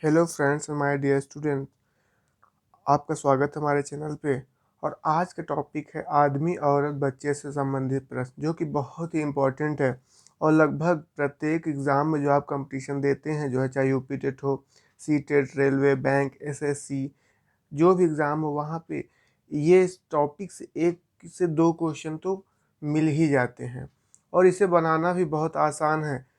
Hello friends, my dear student. आपका स्वागत है हमारे चैनल पे। और आज का टॉपिक है आदमी औरत बच्चे से संबंधित प्रश्न, जो कि बहुत ही इम्पोर्टेंट है। और लगभग प्रत्येक एग्ज़ाम में जो आप कंपटीशन देते हैं, जो है चाहे यूपी टेट हो, C TET, railway, bank, SSC, जो भी एग्ज़ाम हो, वहाँ पे ये इस टॉपिक से एक से दो क्वेश्चन तो मिल ही जाते हैं। और इसे बनाना भी बहुत आसान है।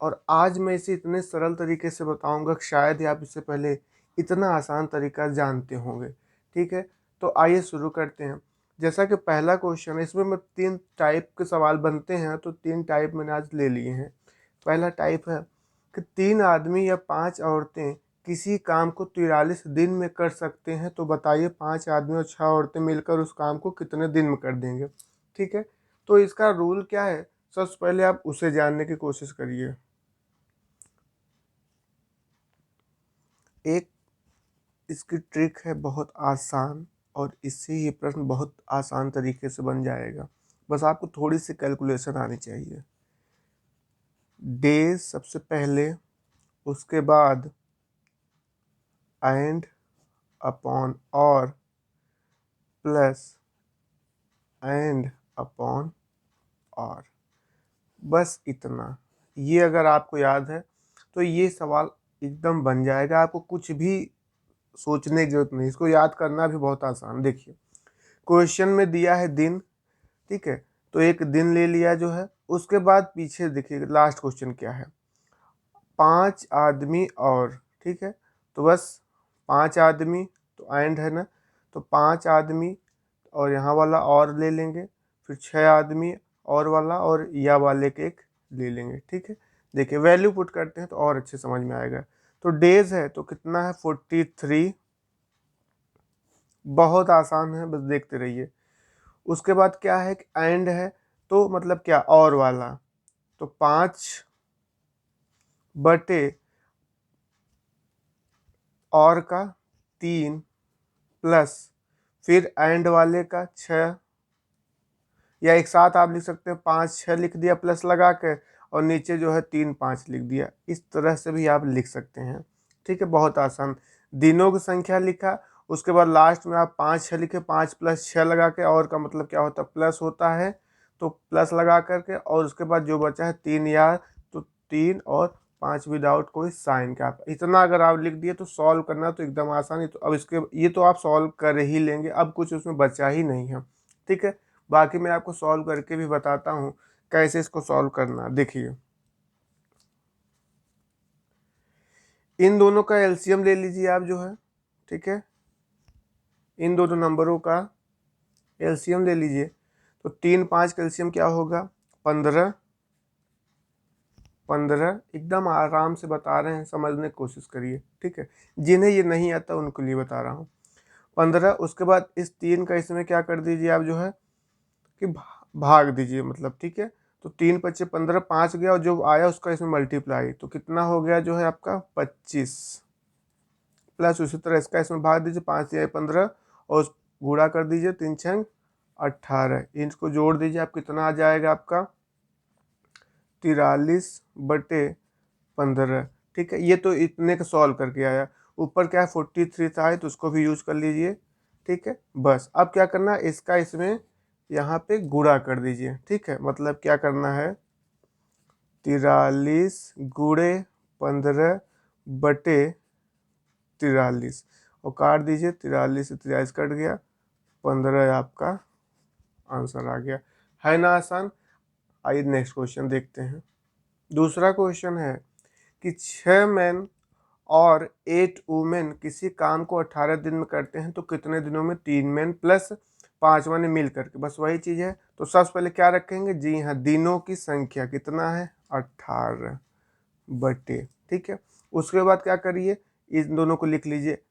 और आज मैं इसे इतने सरल तरीके से बताऊंगा कि शायद ही आप इससे पहले इतना आसान तरीका जानते होंगे। ठीक है, तो आइए शुरू करते हैं। जैसा कि पहला क्वेश्चन है, इसमें मैं 3 टाइप के सवाल बनते हैं, तो 3 टाइप मैंने आज ले लिए हैं। पहला टाइप है कि 3 आदमी या 5 औरतें किसी काम को 43 दिन में कर सकते हैं, तो बताइए 5 आदमी और 6 औरतें मिलकर उस काम को कितने दिन में कर देंगे। ठीक है, तो इसका रूल क्या है, सबसे पहले आप उसे जानने की कोशिश करिए। एक इसकी ट्रिक है बहुत आसान, और इससे ये प्रश्न बहुत आसान तरीके से बन जाएगा। बस आपको थोड़ी सी कैलकुलेशन आनी चाहिए। डेज सबसे पहले, उसके बाद एंड, अपॉन, और, प्लस एंड, अपॉन, और। बस इतना। ये अगर आपको याद है तो ये सवाल एकदम बन जाएगा। आपको कुछ भी सोचने की जरूरत नहीं, इसको याद करना भी बहुत आसान। देखिए, क्वेश्चन में दिया है दिन, ठीक है, तो एक दिन ले लिया जो है। उसके बाद पीछे देखिए लास्ट क्वेश्चन क्या है, 5 आदमी और, ठीक है, तो बस 5 आदमी, तो एंड है ना, तो 5 आदमी और यहाँ वाला और ले लेंगे, फिर 6 आदमी और वाला, और या वाले के एक ले लेंगे। ठीक है, देखिए वैल्यू पुट करते हैं तो और अच्छे समझ में आएगा। तो डेज है तो कितना है, 43। बहुत आसान है, बस देखते रहिए। उसके बाद क्या है कि एंड है, तो मतलब क्या, और वाला, तो 5 बटे और का 3, प्लस फिर एंड वाले का 6, या एक साथ आप लिख सकते हैं, 5 6 लिख दिया प्लस लगा के, और नीचे जो है 3 5 लिख दिया। इस तरह से भी आप लिख सकते हैं। ठीक है, बहुत आसान। दिनों की संख्या लिखा, उसके बाद लास्ट में आप 5 6 लिखे, 5 प्लस 6 लगा के, और का मतलब क्या होता है, प्लस होता है, तो प्लस लगा करके, और उसके बाद जो बचा है 3 या, तो 3 और 5 विदाउट कोई साइन का। आप इतना अगर आप लिख दिए तो सॉल्व करना तो एकदम आसान है। तो अब इसके ये तो आप सॉल्व कर ही लेंगे, अब कुछ उसमें बचा ही नहीं है। ठीक है, बाकी मैं आपको सॉल्व करके भी बताता हूँ कैसे इसको सॉल्व करना। देखिए, इन दोनों का एलसीएम ले लीजिए आप जो है, ठीक है, इन दोनों नंबरों का एलसीएम ले लीजिए। तो 3 5 का एलसीएम क्या होगा, 15। 15 एकदम आराम से बता रहे हैं, समझने की कोशिश करिए। ठीक है, जिन्हें ये नहीं आता उनके लिए बता रहा हूँ। 15, उसके बाद इस 3 का इसमें क्या कर दीजिए आप जो है कि भाग दीजिए, मतलब ठीक है। तो 3 पच्चे 15, 5 गया, और जो आया उसका इसमें मल्टीप्लाई, तो कितना हो गया जो है आपका 25, प्लस उसी तरह इसका इसमें भाग दीजिए, 5 या 15, और गुणा कर दीजिए, 3 छंग 18। इनको जोड़ दीजिए, आप कितना आ जाएगा आपका 43/15। ठीक है, ये तो इतने का सॉल्व करके आया। ऊपर क्या है 43 था है, तो उसको भी यूज कर लीजिए। ठीक है, बस अब क्या करना है, इसका इसमें यहाँ पे गुणा कर दीजिए। ठीक है, मतलब क्या करना है, 43 गुणे 15/43, और काट दीजिए, 43 से 43 कट गया, 15 आपका आंसर आ गया। है ना आसान। आइए नेक्स्ट क्वेश्चन देखते हैं। दूसरा क्वेश्चन है कि 6 मैन और 8 वुमेन किसी काम को 18 दिन में करते हैं, तो कितने दिनों में 3 मैन प्लस 5 मैन मिल करके, बस वही चीज़ है। तो सबसे पहले क्या रखेंगे, जी हाँ, दिनों की संख्या कितना है, 18 बटे, ठीक है। उसके बाद क्या करिए, इन दोनों को लिख लीजिए,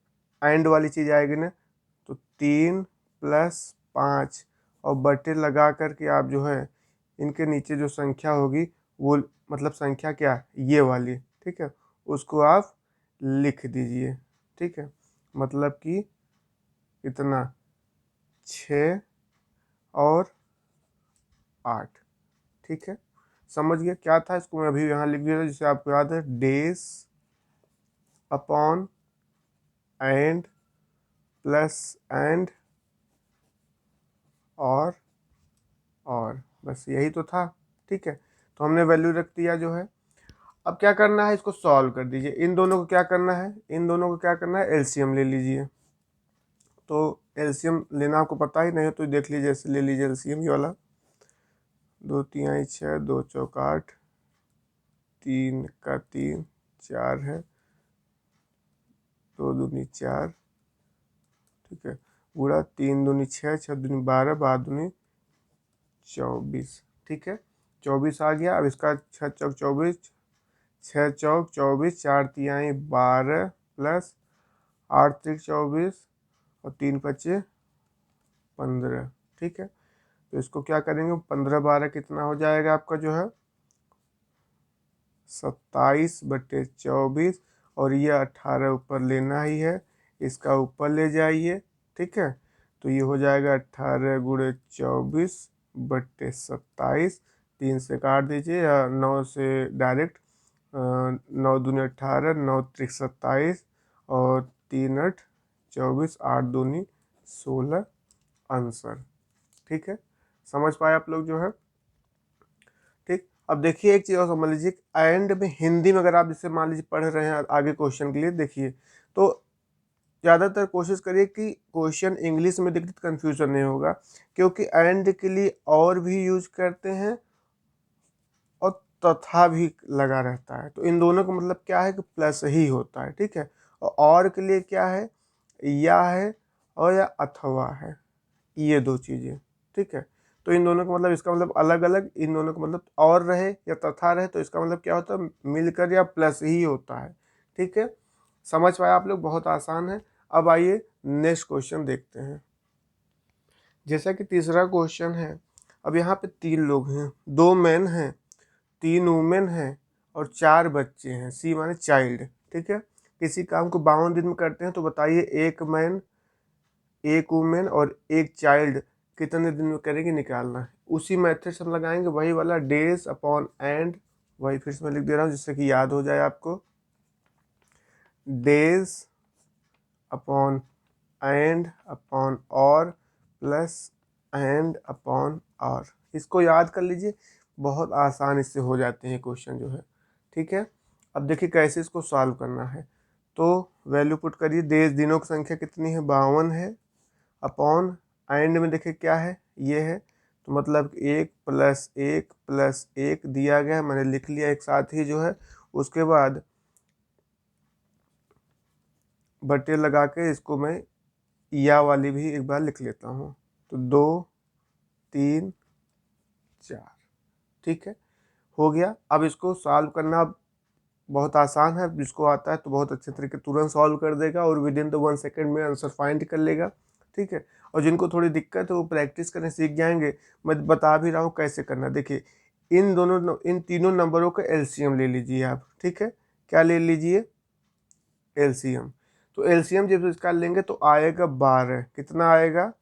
एंड वाली चीज़ आएगी ना, तो 3 प्लस 5, और बटे लगा करके आप जो है इनके नीचे जो संख्या होगी वो, मतलब संख्या क्या, ये वाली, ठीक है, उसको आप लिख दीजिए। ठीक है, मतलब कि इतना 6 और 8। ठीक है, समझ गया क्या था, इसको मैं अभी यहाँ लिख दिया था, जिसे आपको याद है, days upon and plus and और बस यही तो था। ठीक है, तो हमने वैल्यू रख दिया जो है। अब क्या करना है, इसको सॉल्व कर दीजिए। इन दोनों को क्या करना है, इन दोनों को क्या करना है, एलसीएम ले लीजिए। तो एलसीएम लेना आपको पता ही नहीं है तो देख लीजिए, ऐसे ले लीजिए एलसीएम ये वाला। 2 3 6, 2 चौक 8, 3 का 3, 4 है, 2 दूनी 4, ठीक है, पूरा 3 दूनी 6, 6 दूनी 12, 12 दूनी 24, ठीक है, 24 आ गया। अब इसका 6 चौक 24, 6 चौक 24, 4 तिहाई 12 प्लस 8 त्रिक 24 और 3 पच्चे 15, ठीक है। तो इसको क्या करेंगे, 15 12 कितना हो जाएगा आपका जो है 27/24, और ये 18 ऊपर लेना ही है, इसका ऊपर ले जाइए, ठीक है। तो ये हो जाएगा 18 × 24/27, 3 से काट दीजिए या 9 से डायरेक्ट, 9 दूनी 18, 9 त्रिक 27 और 3 8 24, 8 दूनी 16 आंसर, ठीक है। समझ पाए आप लोग जो है, ठीक। अब देखिए एक चीज़ और समझ लीजिए, एंड में हिंदी में अगर आप जैसे मान लीजिए पढ़ रहे हैं आगे क्वेश्चन के लिए, देखिए तो ज़्यादातर कोशिश करिए कि क्वेश्चन इंग्लिश में दिखे तो कन्फ्यूजन नहीं होगा, क्योंकि एंड के लिए और भी यूज करते हैं और तथा भी लगा रहता है। तो इन दोनों का मतलब क्या है कि प्लस ही होता है, ठीक है। और के लिए क्या है, या है और या अथवा है, ये दो चीज़ें, ठीक है। तो इन दोनों का मतलब, इसका मतलब अलग अलग, इन दोनों का मतलब और रहे या तथा रहे तो इसका मतलब क्या होता है, मिलकर या प्लस ही होता है, ठीक है। समझ पाए आप लोग, बहुत आसान है। अब आइए नेक्स्ट क्वेश्चन देखते हैं। जैसा कि तीसरा क्वेश्चन है, अब यहाँ पे 3 लोग हैं, 2 मैन हैं, 3 वुमेन हैं और 4 बच्चे हैं, सी माने चाइल्ड, ठीक है। किसी काम को 52 दिन में करते हैं तो बताइए 1 मैन, 1 वुमेन और 1 चाइल्ड कितने दिन में करेंगे, निकालना है। उसी मेथड से हम लगाएंगे, वही वाला डेज अपॉन एंड, वही फिर से मैं लिख दे रहा हूँ जिससे कि याद हो जाए आपको, डेज अपॉन एंड अपॉन और प्लस एंड अपॉन और। इसको याद कर लीजिए, बहुत आसान इससे हो जाते हैं क्वेश्चन जो है, ठीक है। अब देखिए कैसे इसको सॉल्व करना है, तो वैल्यू पुट करिए, डेज दिनों की संख्या कितनी है, 52 है, अपॉन एंड में देखिए क्या है, ये है, तो मतलब 1 + 1 + 1 दिया गया है, मैंने लिख लिया एक साथ ही जो है। उसके बाद बटे लगा के इसको मैं या वाली भी एक बार लिख लेता हूँ, तो 2 3 4, ठीक है, हो गया। अब इसको सॉल्व करना बहुत आसान है, जिसको आता है तो बहुत अच्छे तरीके तुरंत सॉल्व कर देगा और विद इन द 1 सेकेंड में आंसर फाइंड कर लेगा, ठीक है। और जिनको थोड़ी दिक्कत है वो प्रैक्टिस करने सीख जाएंगे। मैं बता भी रहा हूँ कैसे करना, देखिए इन तीनों नंबरों का एलसीएम ले लीजिए आप, ठीक है। क्या ले लीजिए, एलसीएम। तो एलसीएम जब इसका लेंगे तो आएगा 12, कितना आएगा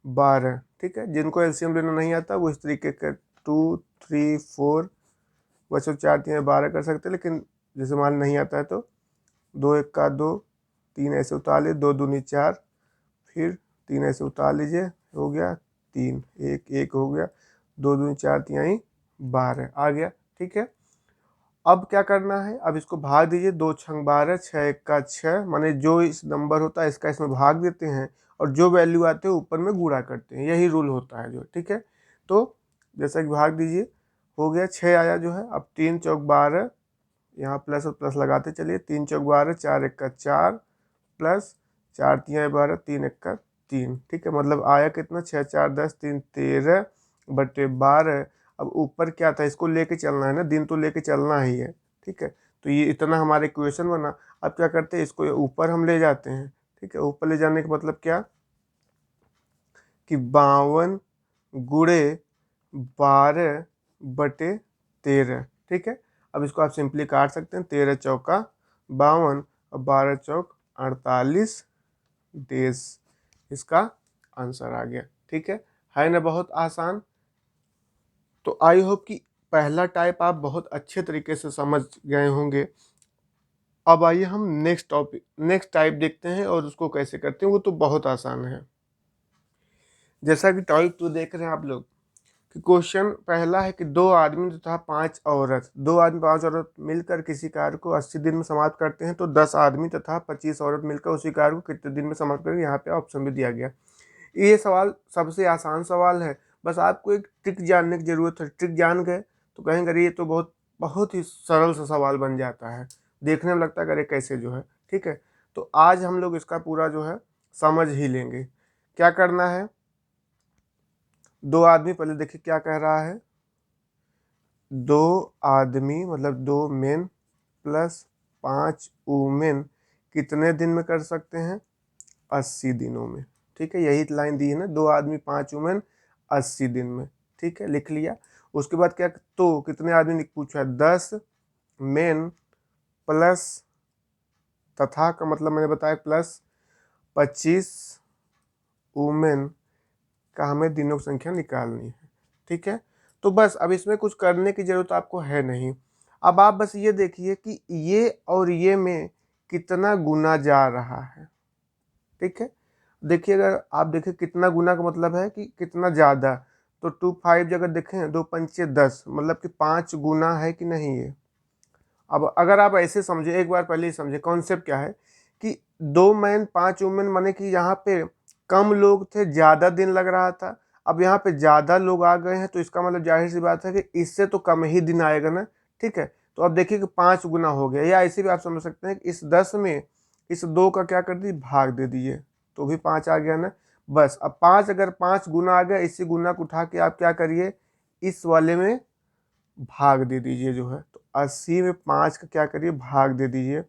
12, ठीक है। जिनको एलसीएम लेना नहीं आता वो इस तरीके का 2 3 4 बच्चों 4 3 12 कर सकते हैं, लेकिन जैसे मान नहीं आता है तो 2 1 का 2, 3 ऐसे उतार लीजिए, 2 दूनी 4, फिर 3 ऐसे उतार लीजिए, हो गया 3, 1 1 हो गया, 2 दूनी 4 तिहाई 12 आ गया, ठीक है। अब क्या करना है, अब इसको भाग दीजिए, 2 6 12, 6 1 का 6, माने जो इस नंबर होता है इसका इसमें भाग देते हैं और जो वैल्यू आते हैं ऊपर में गुणा करते हैं, यही रूल होता है जो, ठीक है। तो जैसा कि भाग दीजिए, हो गया 6 आया जो है। अब 3 चौक 12, यहाँ प्लस और प्लस लगाते चलिए, 3 चौक 12, 4 1 का 4 प्लस 4 तिहाई 12, 3 1 का 3, ठीक है। मतलब आया कितना, 6 4 10, 3 13/12। अब ऊपर क्या था, इसको लेके चलना है ना, दिन तो लेके चलना ही है, ठीक है। तो ये इतना हमारे इक्वेशन बना। अब क्या करते हैं, इसको ऊपर हम ले जाते हैं, ठीक है। ऊपर ले जाने का मतलब क्या, कि 52 × 12/13, ठीक है। अब इसको आप सिंपली काट सकते हैं, 13 चौका 52 और 12 चौक 48 डेज, इसका आंसर आ गया, ठीक है ना, बहुत आसान। तो आई होप कि पहला टाइप आप बहुत अच्छे तरीके से समझ गए होंगे। अब आइए हम नेक्स्ट टाइप देखते हैं और उसको कैसे करते हैं, वो तो बहुत आसान है। जैसा कि टाइप 2 देख रहे हैं आप लोग कि क्वेश्चन पहला है कि 2 आदमी तथा 5 औरत, 2 आदमी 5 औरत मिलकर किसी कार्य को 80 दिन में समाप्त करते हैं, तो 10 आदमी तथा 25 औरत मिलकर उसी कार्य को कितने दिन में समाप्त करेंगे। यहाँ पे ऑप्शन भी दिया गया। ये सवाल सबसे आसान सवाल है, बस आपको एक ट्रिक जानने की ज़रूरत है। ट्रिक जान गए तो कहेंगे अरे ये तो बहुत बहुत ही सरल सा सवाल बन जाता है, देखने में लगता है अरे कैसे जो है। ठीक है, तो आज हम लोग इसका पूरा जो है समझ ही लेंगे। क्या करना है, 2 आदमी, पहले देखिए क्या कह रहा है, 2 आदमी मतलब 2 मेन प्लस 5 वुमेन कितने दिन में कर सकते हैं, 80 दिनों में। ठीक है, यही लाइन दी है ना, 2 आदमी 5 वुमेन 80 दिन में। ठीक है, लिख लिया। उसके बाद क्या, तो कितने आदमी पूछा है, 10 मेन प्लस, तथा का मतलब मैंने बताया प्लस 25 वुमेन का हमें दिनों की संख्या निकालनी है। ठीक है, तो बस अब इसमें कुछ करने की ज़रूरत आपको है नहीं। अब आप बस ये देखिए कि ये और ये में कितना गुना जा रहा है। ठीक है, देखिए अगर आप देखें कितना गुना का मतलब है कि कितना ज़्यादा, तो 2 5 अगर देखें 2 पंचे 10, मतलब कि 5 गुना है कि नहीं ये। अब अगर आप ऐसे समझे, एक बार पहले ही समझे कॉन्सेप्ट क्या है कि 2 मैन 5 वुमेन, माने कि यहाँ पे कम लोग थे, ज़्यादा दिन लग रहा था। अब यहाँ पे ज़्यादा लोग आ गए हैं, तो इसका मतलब जाहिर सी बात है कि इससे तो कम ही दिन आएगा ना। ठीक है, तो अब देखिए कि 5 गुना हो गया, या ऐसे भी आप समझ सकते हैं कि इस 10 में इस 2 का क्या कर दिए, भाग दे दिए, तो भी 5 आ गया ना। बस अब 5, अगर 5 गुना आ गया, इसी गुना को उठा के आप क्या करिए, इस वाले में भाग दे दीजिए जो है। तो 80 में 5 का क्या करिए, भाग दे दीजिए,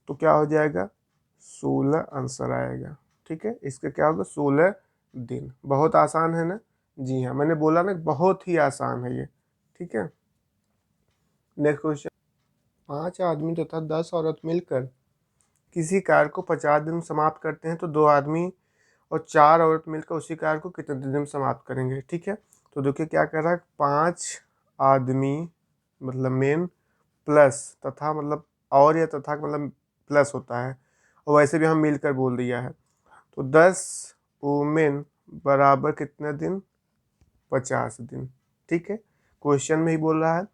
तो क्या हो जाएगा, 16 आंसर आएगा। ठीक है, इसका क्या होगा, 16 दिन। बहुत आसान है ना। जी हाँ, मैंने बोला ना बहुत ही आसान है ये। ठीक है, नेक्स्ट क्वेश्चन, 5 आदमी तथा 10 औरत मिलकर किसी कार्य को 50 दिन में समाप्त करते हैं, तो 2 आदमी और 4 औरत मिलकर उसी कार्य को कितने दिन में समाप्त करेंगे। ठीक है, तो देखिए क्या कह रहा है, 5 आदमी मतलब मेन प्लस, तथा मतलब और, या तथा मतलब प्लस होता है, और वैसे भी हम मिलकर बोल दिया है, तो 10 वुमेन बराबर कितने दिन, 50 दिन। ठीक है, क्वेश्चन में ही बोल रहा है।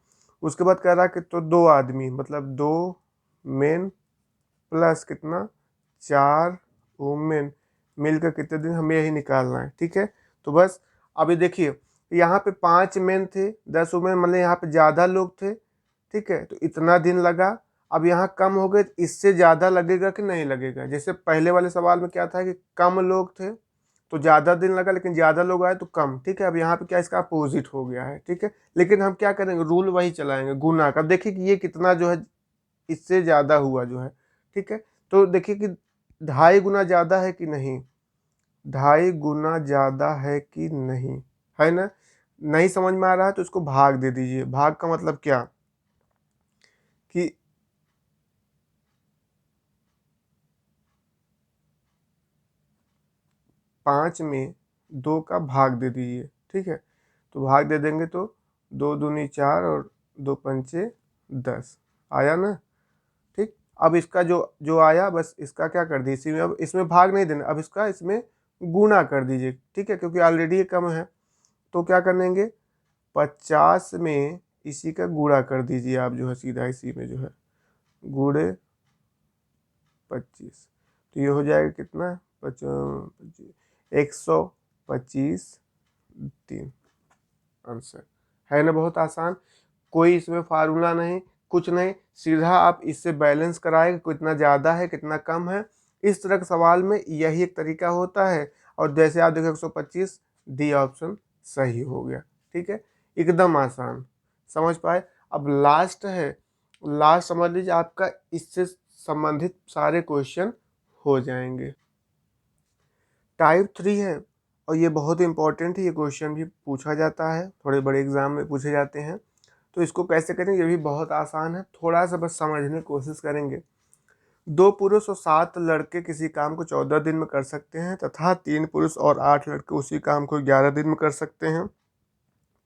उसके बाद कह रहा है कि तो 2 आदमी मतलब 2 मेन प्लस कितना, 4 वुमेन मिलकर कितने दिन, हमें यही निकालना है। ठीक है, तो बस अभी देखिए यहाँ पे 5 मेन थे, 10 वुमेन, मतलब यहाँ पे ज़्यादा लोग थे। ठीक है, तो इतना दिन लगा। अब यहाँ कम हो गए, तो इससे ज़्यादा लगेगा कि नहीं लगेगा। जैसे पहले वाले सवाल में क्या था कि कम लोग थे तो ज़्यादा दिन लगा, लेकिन ज़्यादा लोग आए तो कम। ठीक है, अब यहाँ पे क्या, इसका अपोजिट हो गया है। ठीक है, लेकिन हम क्या करेंगे, रूल वही चलाएंगे, गुना का। अब देखिए कि ये कितना जो है इससे ज़्यादा हुआ जो है। ठीक है, तो देखिए कि 2.5 गुना ज़्यादा है कि नहीं, 2.5 गुना ज़्यादा है कि नहीं, है ना। नहीं समझ में आ रहा है तो इसको भाग दे दीजिए। भाग का मतलब क्या कि 5 में 2 का भाग दे दीजिए। ठीक है, तो भाग दे देंगे तो 2 दूनी 4 और 2 पंचे 10 आया ना। ठीक, अब इसका जो जो आया, बस इसका क्या कर दीजिए, इसी में, अब इसमें भाग नहीं देना, अब इसका इसमें गुना कर दीजिए। ठीक है, क्योंकि ऑलरेडी ये कम है, तो क्या करेंगे, 50 में इसी का गुणा कर दीजिए आप जो है, सीधा इसी में जो है गुणे 25, तो ये हो जाएगा कितना, 125 दिन। आंसर है ना, बहुत आसान। कोई इसमें फार्मूला नहीं, कुछ नहीं, सीधा आप इससे बैलेंस कराएं, कितना ज़्यादा है कितना कम है। इस तरह के सवाल में यही एक तरीका होता है। और जैसे आप देखो 125, डी ऑप्शन सही हो गया। ठीक है, एकदम आसान, समझ पाए। अब लास्ट है, लास्ट समझ लीजिए, आपका इससे संबंधित सारे क्वेश्चन हो जाएंगे। टाइप 3 है, और ये बहुत इंपॉर्टेंट है, ये क्वेश्चन भी पूछा जाता है, थोड़े बड़े एग्जाम में पूछे जाते हैं। तो इसको कैसे करेंगे, ये भी बहुत आसान है, थोड़ा सा बस समझने की कोशिश करेंगे। 2 पुरुष और 7 लड़के किसी काम को 14 दिन में कर सकते हैं, तथा 3 पुरुष और 8 लड़के उसी काम को 11 दिन में कर सकते हैं,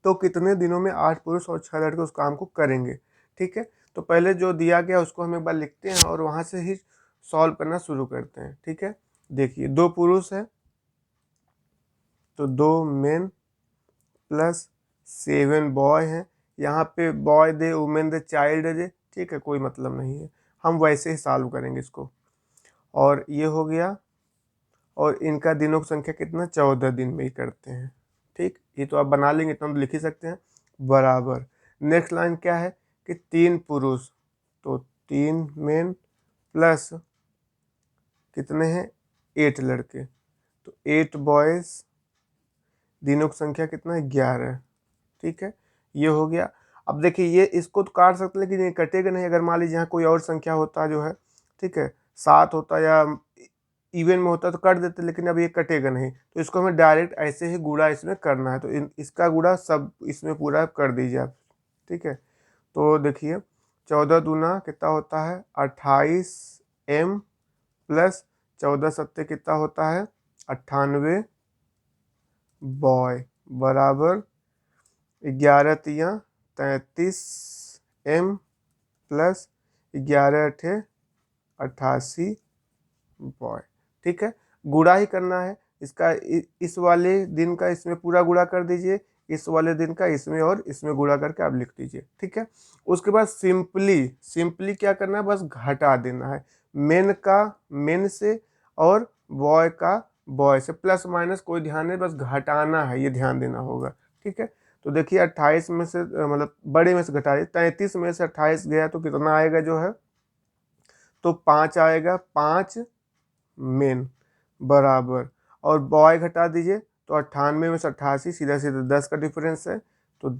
तो कितने दिनों में 8 पुरुष और 6 लड़के उस काम को करेंगे। ठीक है, तो पहले जो दिया गया उसको हम एक बार लिखते हैं और वहाँ से ही सॉल्व करना शुरू करते हैं। ठीक है, देखिए 2 पुरुष है तो 2 मेन प्लस 7 बॉय हैं। यहाँ पे boy they, women they, child दे, ठीक है, कोई मतलब नहीं है, हम वैसे ही सॉल्व करेंगे इसको। और ये हो गया, और इनका दिनों की संख्या कितना, 14 दिन में ही करते हैं। ठीक, ये तो आप बना लेंगे, इतना तो लिख ही सकते हैं, बराबर। नेक्स्ट लाइन क्या है कि 3 पुरुष, तो 3 मेन प्लस कितने हैं, 8 लड़के, तो 8 बॉयज़, दिनों की संख्या कितना है, 11। ठीक है, ये हो गया। अब देखिए ये इसको तो काट सकते हैं, लेकिन ये कटेगा नहीं। अगर मान लीजिए यहाँ कोई और संख्या होता जो है, ठीक है, 7 होता या इवन में होता तो काट देते, लेकिन अब ये कटेगा नहीं, तो इसको हमें डायरेक्ट ऐसे ही गुणा इसमें करना है। तो इसका गुणा सब इसमें पूरा कर दीजिए आप। ठीक है, तो देखिए 14 दूना कितना होता है, 28 m प्लस 14 सत्ते कितना होता है, 98 बॉय, बराबर 11 तियाँ 33 m प्लस 11 अठे 88 बॉय। ठीक है, गुणा ही करना है इसका, इस वाले दिन का इसमें पूरा गुणा कर दीजिए, इस वाले दिन का इसमें, और इसमें गुणा करके आप लिख दीजिए। ठीक है, उसके बाद सिंपली क्या करना है, बस घटा देना है। मेन का मेन से और बॉय का बॉय से, प्लस माइनस कोई ध्यान नहीं, बस घटाना है, ये ध्यान देना होगा। ठीक है, तो देखिए 28 में से मतलब बड़े में से घटाइए, 33 में से 28 गया तो कितना आएगा जो है, तो 5 आएगा, 5 मेन, बराबर, और बॉय घटा दीजिए, तो 98 में से 88, सीधा सीधा 10 का डिफरेंस है, तो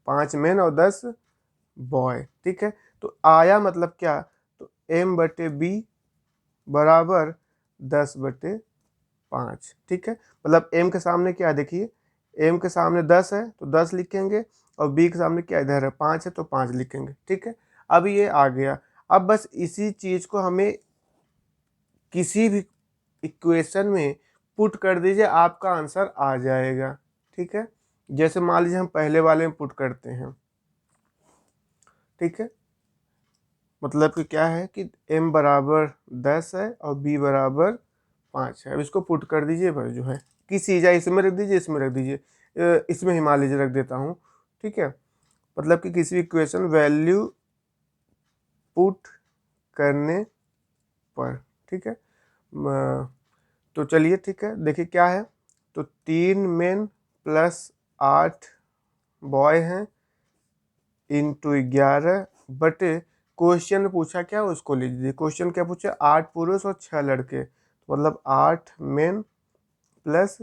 5 मेन और 10 बॉय। ठीक है, तो आया मतलब क्या, तो m/b बराबर 10/5। ठीक है, मतलब m के सामने क्या है, देखिए m के सामने 10 है तो 10 लिखेंगे, और b के सामने क्या इधर है, 5 है तो 5 लिखेंगे। ठीक है, अब ये आ गया। अब बस इसी चीज़ को हमें किसी भी इक्वेशन में पुट कर दीजिए, आपका आंसर आ जाएगा। ठीक है, जैसे मान लीजिए हम पहले वाले में पुट करते हैं। ठीक है, मतलब कि क्या है कि m बराबर 10 है और b बराबर 5 है। अब इसको पुट कर दीजिए, बस जो है किसी, या इसमें रख दीजिए, इसमें रख दीजिए, इसमें ही मान लीजिए रख देता हूँ। ठीक है, मतलब कि किसी इक्वेशन वैल्यू पुट करने पर। ठीक है, तो चलिए ठीक है, देखिए क्या है, तो 3 मेन प्लस 8 बॉय हैं इंटू 11 बटे, क्वेश्चन में पूछा क्या उसको लीजिए। क्वेश्चन क्या पूछा, 8 पुरुष और 6 लड़के, तो मतलब 8 मेन प्लस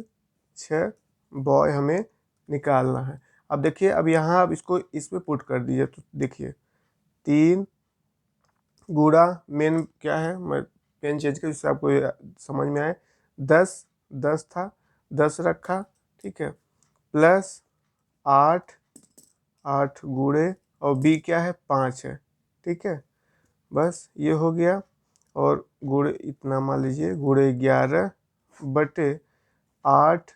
6 बॉय हमें निकालना है। अब देखिए, अब यहाँ अब इसको इसमें पुट कर दीजिए, तो देखिए 3 गुणा मेन क्या है, मैं पेन चेंज कर जिससे आपको समझ में आए, 10 था, 10 रखा। ठीक है, प्लस 8 गुणे, और बी क्या है, 5 है। ठीक है, बस ये हो गया, और गुणे इतना मान लीजिए, गुणे 11 बटे 8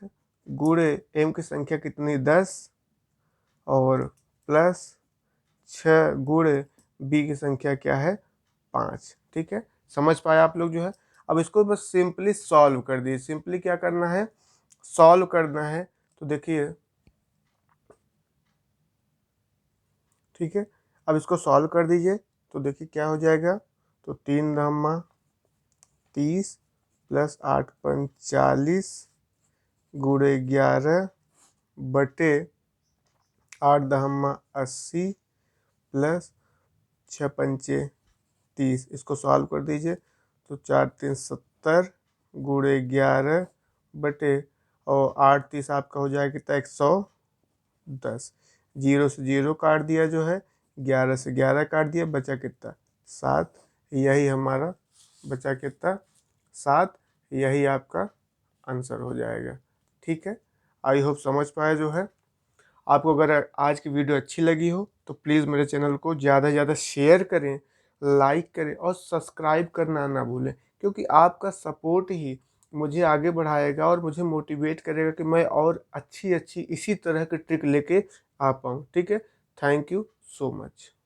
गुणे एम की संख्या कितनी, 10, और प्लस 6 गुणे बी की संख्या क्या है, 5। ठीक है, समझ पाए आप लोग जो है। अब इसको बस सिंपली सॉल्व कर दिए। सिंपली क्या करना है, सॉल्व करना है, तो देखिए ठीक है, अब इसको सॉल्व कर दीजिए, तो देखिए क्या हो जाएगा, तो 3×30 प्लस 8×45 गुणे 11 बटे 8×80 प्लस 6×5 30, इसको सॉल्व कर दीजिए, तो 4×3 70 गुणे 11 बटे, और 8×30 आपका हो जाएगा कितना, 110। 0 से 0 काट दिया जो है, 11 से 11 काट दिया, बचा कितना, 7। यही हमारा बचा कितना, 7। यही आपका आंसर हो जाएगा। ठीक है, आई होप समझ पाए जो है। आपको अगर आज की वीडियो अच्छी लगी हो तो प्लीज़ मेरे चैनल को ज़्यादा से ज़्यादा शेयर करें, लाइक करें, और सब्सक्राइब करना ना भूलें, क्योंकि आपका सपोर्ट ही मुझे आगे बढ़ाएगा और मुझे मोटिवेट करेगा कि मैं और अच्छी अच्छी इसी तरह की ट्रिक लेके आ पाऊँ। ठीक है, थैंक यू सो मच।